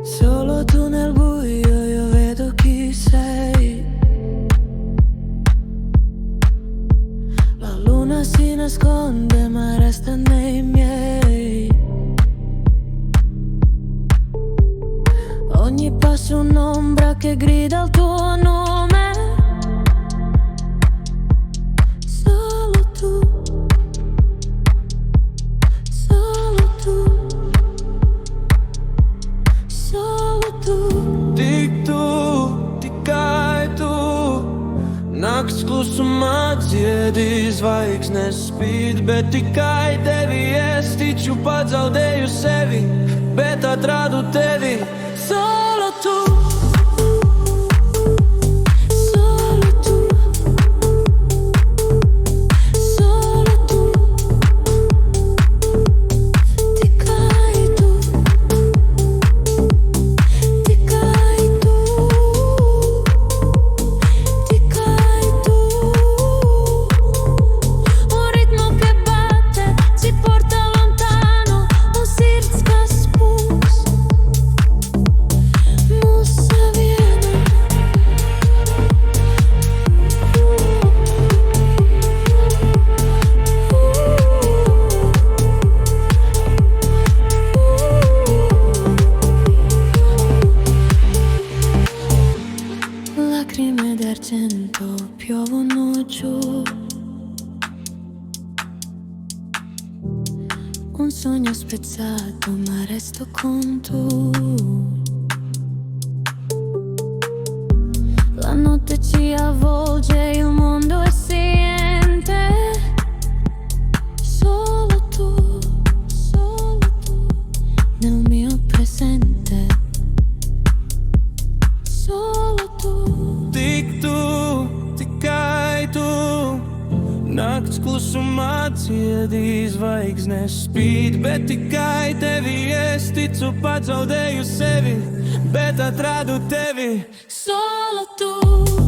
Solo tu nel buio, io vedo chi sei. La luna si nasconde ma resta nei miei. Ogni passo un'ombra che grida il tuo nome. Solo tu, solo tu, solo tu. Tik-tu, tikai tu. Nakts klusumā dziedi, zvaigznes spīd, bet tikai tevi es ticu, pazaudēju sevi, bet atradu tevi. Solo tu, solo tu, solo tu. Ti cai tu, ti cai tu, ti cai tu. Un ritmo che batte, ci porta lontano, un sirska spus. Mussa viene. Lacrime d'argento piovono giù. Un sogno spezzato ma resto con tu. La notte ci avvolge, il mondo è silente. Solo tu, nel mio presente. Solo tu, Tik-tu, tikai tu. Nakts klusumā dziedi, zvaigznes spīd, bet tikai tevi es ticu, pazaudēju sevi, bet atradu tevi. solo tu.